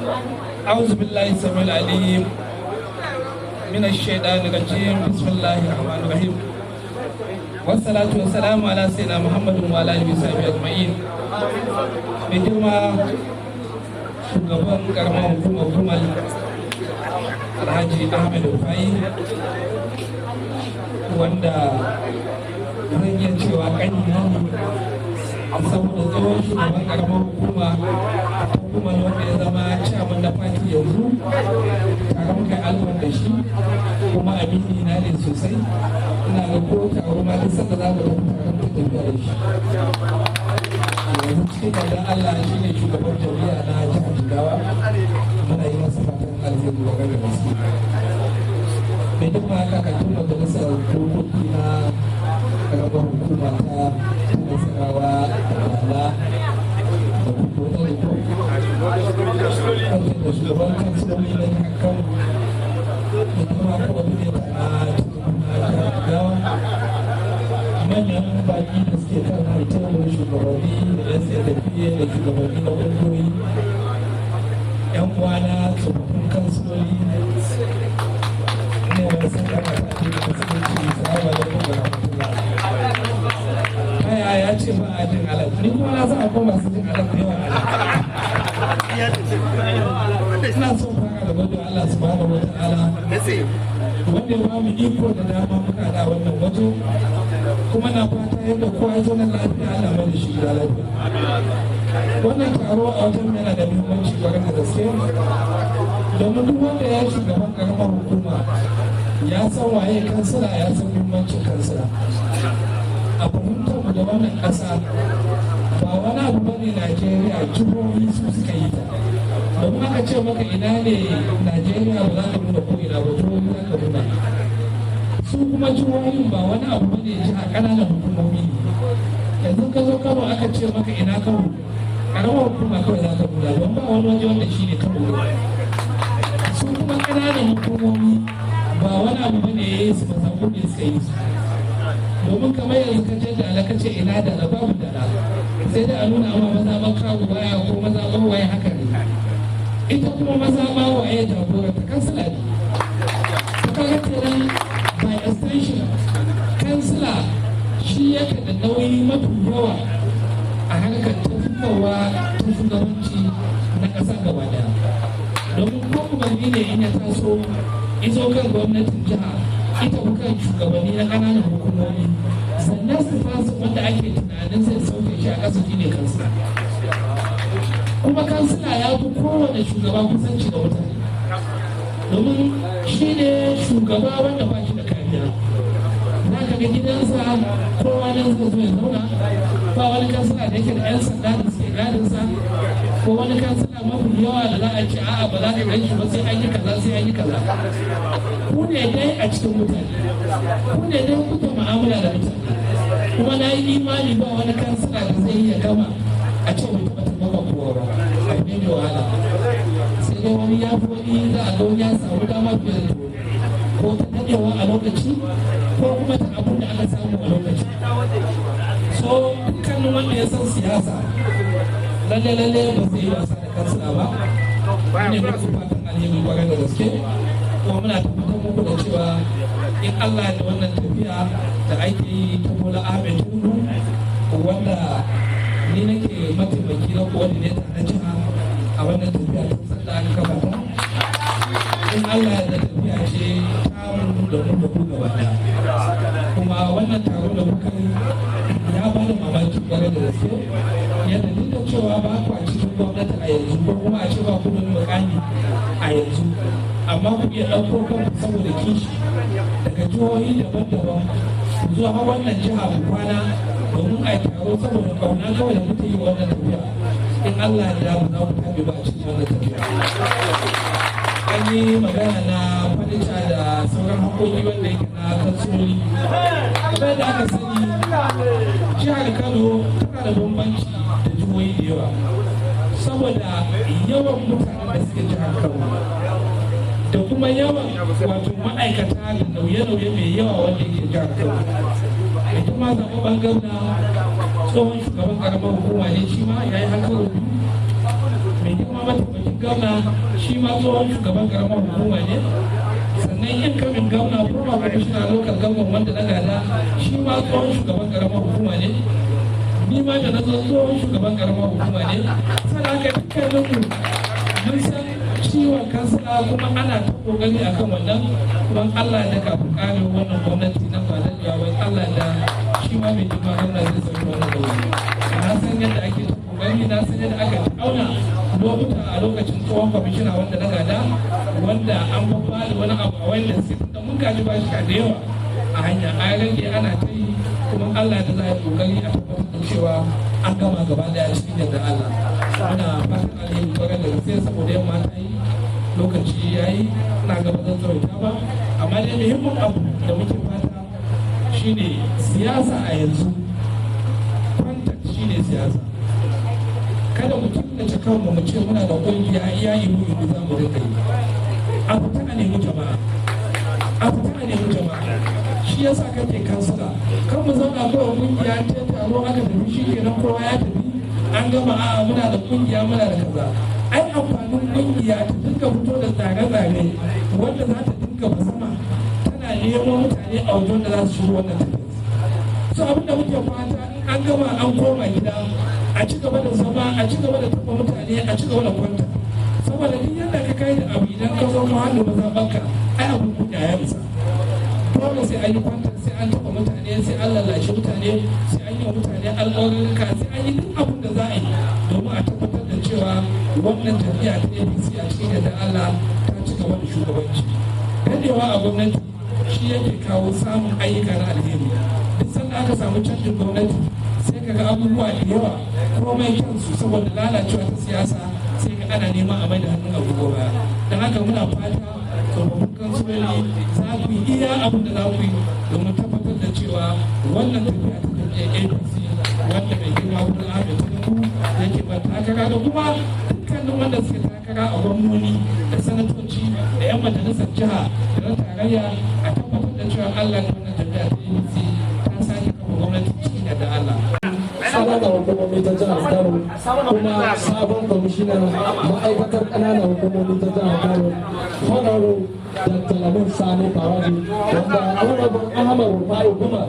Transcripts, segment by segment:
أعوذ بالله السميع العليم من الشيطان الرجيم بسم الله الرحمن الرحيم والصلاة والسلام على سيدنا محمد وعلى آله وصحبه أجمعين. mai girma shugaban karamar hukumar Alhaji Ahmed Rufai wanda zan iya cewa ƙanina ne saboda tsohon shugaban karamar hukumar wanda ya zama chairman da fati yanzu tare muka albar da shi kuma amini na ne sosai ina ga ko taro ma duk sanda za mu tafi taron ta tafiya da shi yanzu cikin yadda Allah shi ne shugaban jami'a na jihar Jigawa muna yi masa fatan alheri da gaga gaske mai duk ma kakatun majalisar dokoki na karamar hukuma ta Nasarawa da Bala da kuma da da shugaban kansiloli na hakan da kuma coordinator na Jigawa manyan baki da suke kan haitar da shugabanni da SLPA da shugabanni na ƙungiyoyi yan uwana tsofaffin kansiloli ne wani sun kama ta ce da musulunci salamu alaikum wa rahmatullah. Kaya ya ce ba a jin alal ni kuma na san akwai masu jin alal da yawa ina so fara da gode Allah subhanahu wa ta'ala wanda ya ba mu iko da dama muka da wannan waje kuma na fata yadda kowa ya zo na lafiya Allah mai da shi da lafiya. Wannan taro a wajen yana da muhimmanci kwarai da gaske domin duk wanda ya shugaban karamar hukuma ya san waye kansila ya san muhimmancin kansila. A fahimtar mu da wannan ƙasa ba wani abu bane Najeriya jihohi su suka yi ta. Domin aka ce maka ina ne Najeriya ba za ka nuna ko ina ba jihohi za ka nuna. Su kuma jihohin ba wani abu bane jiha ƙananan hukumomi ne. Yanzu ka zo Kano aka ce maka ina Kano ƙaramar hukuma kawai za ka nuna don ba wani waje wanda shi ne Kano. Su kuma ƙananan hukumomi ba wani abu bane ya yi su ba zaɓo ne suka yi su. Domin kamar yanzu ka ce da ka ce ina da na babu da na sai da a nuna amma maza ba kawo baya ko maza ba waye haka ne. Ita kuma maza ba waye jagoranta kansila ne. Kaga kenan by extension kansila shi yake da nauyi mafi yawa a harkar tafiyawa ta shugabanci na ƙasa gaba daya. Domin ko umarni ne in ya taso izo kan gwamnatin jiha ita kan shugabanni na ƙananan hukumomi sannan su fasa wanda ake tunanin zai sauke shi a ƙasa shine kansila. Kuma kansila ya fi kowane shugaba kusanci da mutane domin shi ne shugaba wanda ba shi da kariya. Za ka ga gidansa kowa nan zai zo ya zauna ba wani kansila da yake da 'yan sanda da suke gadinsa ko wani kansila mafi yawa da za a ce a'a ba za ka gan shi ba sai an yi kaza sai an yi kaza. Ku ne dai a cikin mutane ku ne dai kuke mu'amala da mutane kuma na yi imani ba wani kansila da zai iya gama a ce bai taɓa taɓa kowa ba abu ne da wahala sai dai wani ya fi wani za a ga ya samu dama fiye da ko ta daɗewa a lokaci ko kuma ta abin da aka samu a lokaci. So dukkanin wanda ya san siyasa lalle ba zai yi wasa da kansila ba ne muku fatan alheri kwarai da gaske kuma muna tabbatar muku da cewa in Allah da wannan tafiya da ake yi ta Bola Ahmed Tinubu wanda ni nake mataimaki na coordinator na jiha a wannan tafiya ta sanda aka kafa ta in Allah da tafiya ce tamu da mu da ku gaba daya kuma wannan taro da muka yi ya ba da mamaki kwarai da gaske yadda duk da cewa ba ku a cikin gwamnati a yanzu ko kuma a ce ba ku da mukami a yanzu amma ku iya ɗauko kanku saboda kishi daga jihohi daban-daban ku zo a wannan jiha mu kwana domin a yi taro saboda kauna kawai da kuke yi wannan tafiya in Allah ya damu za ku tabi ba a cikin wannan tafiya. An yi magana na fadita da sauran haƙoƙi wanda yake na kansiloli. Kamar da aka sani jihar Kano tana da bambanci da jihohi da yawa saboda yawan mutanen da suke jihar Kano da kuma yawan wato ma'aikata da nauye-nauye mai yawa wanda yake jihar Kano. Ita ma zaɓen ɓangaren na tsohon shugaban ƙaramar hukuma ne shi ma ya yi hankali mai girma mataimakin gwamna shi ma tsohon shugaban karamar hukuma ne, sannan yin kamin gwamna kuma kwamishina lokal gwamnan wanda na gada shi ma tsohon shugaban karamar hukuma ne, ni ma da na zo tsohon shugaban karamar hukuma ne. Sannan haka dukkaninmu mun san ciwon kansila kuma ana ta kokari akan wannan, kuma Allah da kafin kare wannan gwamnati na ba da wai Allah da shi ma mai jima gwamna zai sauki wannan gwamnati. Na san yadda ake ta kokari, na san yadda aka auna lokuta a lokacin tsohon kwamishina wanda na gada, wanda an babba da wani abu a wanda sai da mun gaji ba shi da yawa a hanya a rage ana ta yi, kuma Allah da za a yi kokari a tabbatar da cewa an gama gaba daya cikin yadda Allah. Muna fatan alheri kwarai da gaske saboda yamma ta yi lokaci ya yi, ina gaba zan tsawaita ba, amma dai muhimmin abu da muke fata shine siyasa a yanzu, kwantar shine siyasa. Kada mu killace kanmu mu ce muna da ƙungiya iya ilu za mu dinga yi. A fita a nemi jama'a, a fita a nemi jama'a. Shi yasa kake kansila, kan mu zauna kawai ƙungiya ta taro aka tafi shi kenan kowa ya tafi an gama a'a muna da ƙungiya muna da kaza. Ai amfanin ƙungiya ta dinga fito da tsare-tsare wanda za ta dinga basama tana neman mutane a wajen da za su shigo wannan tafiya. So abinda muke fata an gama an koma gida a ci gaba da zama, a ci gaba da taɓa mutane, a ci gaba da kwanta. Saboda duk yadda ka kai da abu idan ka zo mu hannu mazaɓanka ai abin kunya ya isa. Dole sai an yi kwanta, sai an taɓa mutane, sai an lalace mutane, sai an yi wa mutane alƙawarurruka, sai an yi duk abin da za a yi domin a tabbatar da cewa wannan tafiya ta APC a cikin yadda Allah ta ci gaba da shugabanci. Dadewa a gwamnati shi yake kawo samun ayyuka na alheri. Duk sanda aka samu canjin gwamnati sai ka ga abubuwa da yawa komai kyansu saboda lalacewa ta siyasa sai ka ana neman a mai da hannun agogo baya. Don haka muna fata tsofaffin kansuloli za ku yi iya abin da za ku yi domin tabbatar da cewa wannan tafiya ta tafiya APC wanda mai girma wurin Ahmed Tinubu yake ba takara da kuma dukkanin wanda suke takara a gwamnoni da sanatoci da 'yan majalisar jiha da na tarayya a tabbatar da cewa Allah ta wannan tafiya ta APC ta sake kafa gwamnati cikin yadda Allah. Sabon da hukumomi ta jihar Kano kuma sabon kwamishinan ma'aikatar ƙananan hukumomi ta jihar Kano Honorable Dr. Lamin Sani Faraji wanda Honorable Ahmad Rufai Umar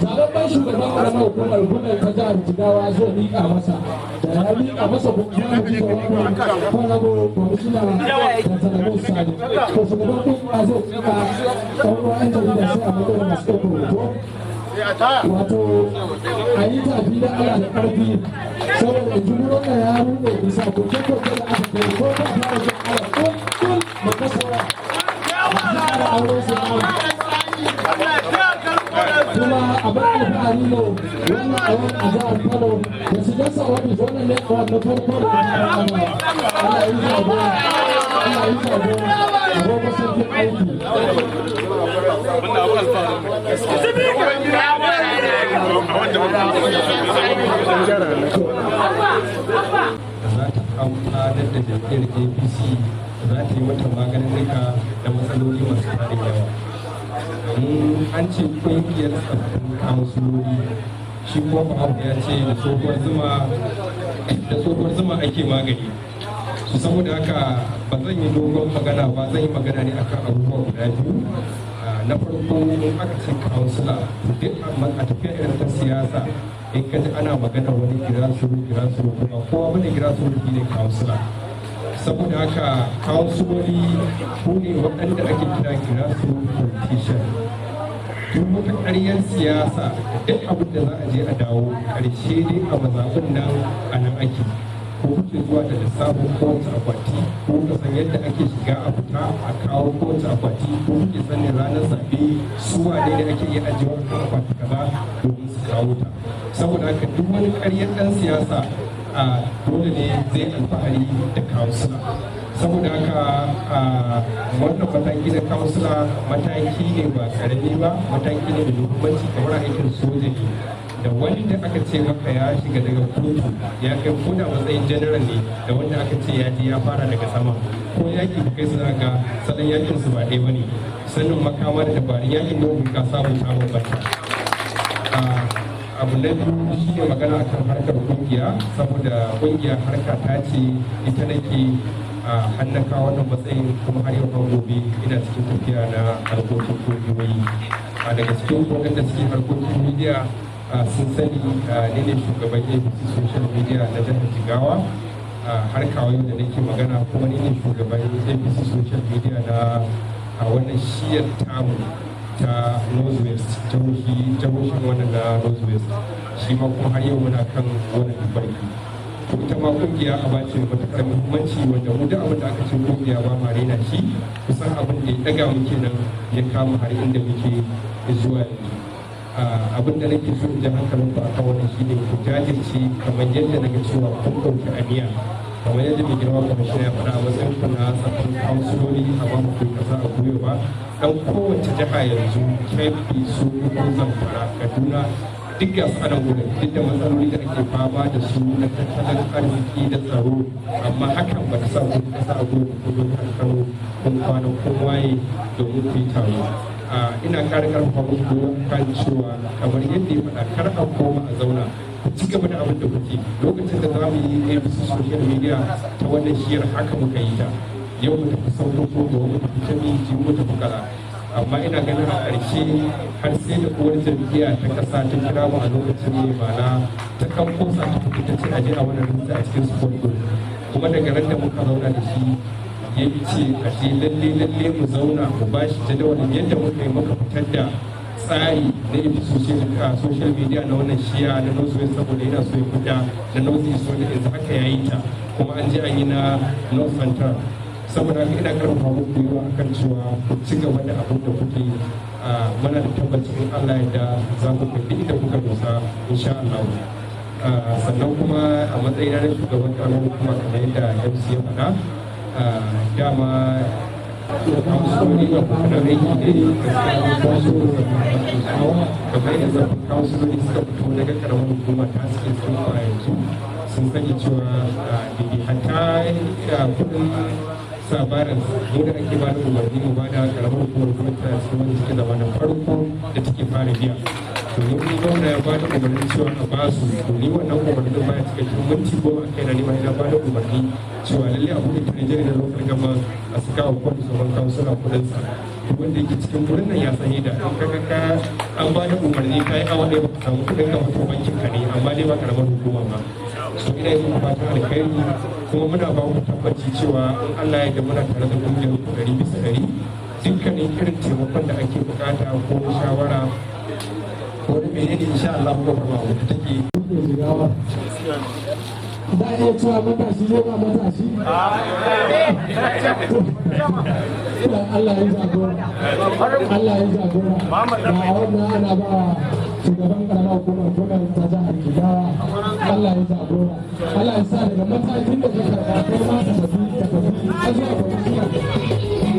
zababben shugaban ƙaramar hukumar Gumel ta jihar Jigawa zai miƙa masa da ya miƙa masa kuma ji jawabin Honorable Kwamishina Dr. Lamin Sani. To shugaban kuma zai tsaka ɗan uwan jarida sai a matsayin masu ɗaukar hoto. Wato a yi tafi da ala da ƙarfi saboda jimuran da ya rude bisa koke-koke da aka kai ko ta fara jin ala kun da kasara da aure su ala kuma abin alfahari ne wannan awon a jihar Kano da su gasa wani wannan ne kawai na farko da ana yi zaɓe a roƙa sarkin aiki. amfanar da jam'iyyar APC za ta yi mata maganin rika da matsaloli masu tarin yawa. An ce ƙungiyar tsaffin kansuloli shi kuma Bahabu ya ce da tsohuwar zuma ake magani. Saboda haka ba zan yi dogon magana ba, zan yi magana ne akan abubuwa guda biyu. Na farko in aka ce kansula duk a tafiya irin ta siyasa in ka ji ana magana wani girasuru kuma kowa wani girasuru ne kansula. Saboda haka kansuloli ko ne waɗanda ake kira girasuru politician. Duk wata ƙaryar siyasa duk abin da za a je a dawo ƙarshe dai a mazaɓin nan a nan ake. Ko kuke zuwa da lissafin kowace akwati ko ka san yadda ake shiga a fita a kawo kowace akwati ko kuke sanin ranar zaɓe su wane ne ake iya ajiye wani akwati kaza domin su kawo ta. Saboda haka duk wani ƙaryar ɗan siyasa a dole ne zai alfahari da kansula. Saboda haka wannan mataki da kansula mataki ne ba ƙarami ba, mataki ne da muhimmanci kamar aikin soja ne. Da wani da aka ce maka ya shiga daga kotu ya kai ko da matsayin general ne da wanda aka ce ya je ya fara daga sama ko yaki da kai su ga salon yakin su ba ɗaya bane, sanin makama da dabarun yakin da ka samu ta bambanta. Abu na biyu shi ne magana akan harkar kungiya, saboda kungiya harka ta ce ita nake hannaka wannan matsayin kuma har yau gobe ina cikin tafiya na harkokin kungiyoyi daga cikin waɗanda suke harkokin media sun sani ne ne shugaban abc social media na jihar jigawa har kawo yau da nake magana kuma ne shugaban abc social media na wannan shiyar tamu ta northwest jihohin wannan na northwest shi ma kuma har yau muna kan wannan tafarki ita ma kungiya a bace matuƙar muhimmanci wanda mu da abin da aka ce kungiya ba ma rena shi kusan abin da ya daga muke nan ya kama har inda muke zuwa yanzu abin da nake so in ji hankalin ku akan wannan shine ku jajirce kamar yadda naga cewa kun ɗauki aniya kamar yadda mai girma kwamishin ya faɗa a matsayin ku na tsaffin kansuloli amma ba ku yi kasa a gwiwa ba dan kowace jiha yanzu kebbi su ko zamfara kaduna duk ga su ana gudun duk da matsaloli da ake fama da su na tattalin arziki da tsaro amma hakan ba ta sa ku kasa a gwiwa ku don kano kun kwana kun waye domin ku yi taro ina kare karfafa muku kan cewa kamar yadda ya faɗa kar a koma a zauna ku ci gaba da abin da kuke lokacin da za mu yi abc social media ta wannan shiyar haka muka yi ta yau mu tafi sauran ko gobe mu tafi tabi ji mu tafi kala amma ina ganin a ƙarshe har sai da uwar jam'iyya ta ƙasa ta kira mu a lokacin ne ba na ta kan kosa ta fito ta ce aje a wannan rinsa a cikin sport group kuma daga ran da muka zauna da shi ya ce a ce lalle mu zauna mu ba shi jadawalin yadda muka yi muka fitar da tsari na yafi social media na wannan shiya na northwest saboda yana so ya fita da northeast wanda yanzu haka ya yi ta kuma an je an yi na north central saboda haka ina karfafa muku yiwa akan cewa ku ci gaba da abin da kuke muna da tabbacin Allah da za ku kai inda kuka dosa insha Allah sannan kuma a matsayin na shugaban karamar hukuma kamar yadda MC ya faɗa dama kansuloli da kuma aiki ne kamar yadda zafin kansuloli suka fito daga karamar hukuma ta suke sun yanzu sun sani cewa hatta kudin sabarin mu da ake ba da umarni mu ba da karamar hukumar gwamnati a cikin wani suke zama na farko da take fara biya to ni gwamna ya ba da umarni cewa a ba su to ni wannan umarnin baya cikakken minti goma a kai na nima ina ba da umarni cewa lalle a buɗe tunajiyar da lokacin gama a saka wa kwanci sauran kawunsula kudinsa wanda yake cikin wurin nan ya sani da an kaga ka an ba da umarni ka yi awa ɗaya ba ka samu kuɗin ka mutu bankin ka ne amma dai ba karamar hukuma ba so ina yi muku fatan alkhairi kuma muna ba ku tabbaci cewa in Allah ya ga muna tare da kungiyar ku 100% dukkanin irin taimakon da ake bukata ko shawara ko da menene insha Allah ko ba wanda take da iya cewa matashi ne ba matashi Allah ya jagora Allah ya jagora ba wannan ana ba shugaban karamar hukumar gwamnati ta jihar Jigawa Allah ya jagora Allah ya sa daga matakin da ka karɓa kai ma ka tafi har zuwa gwamnati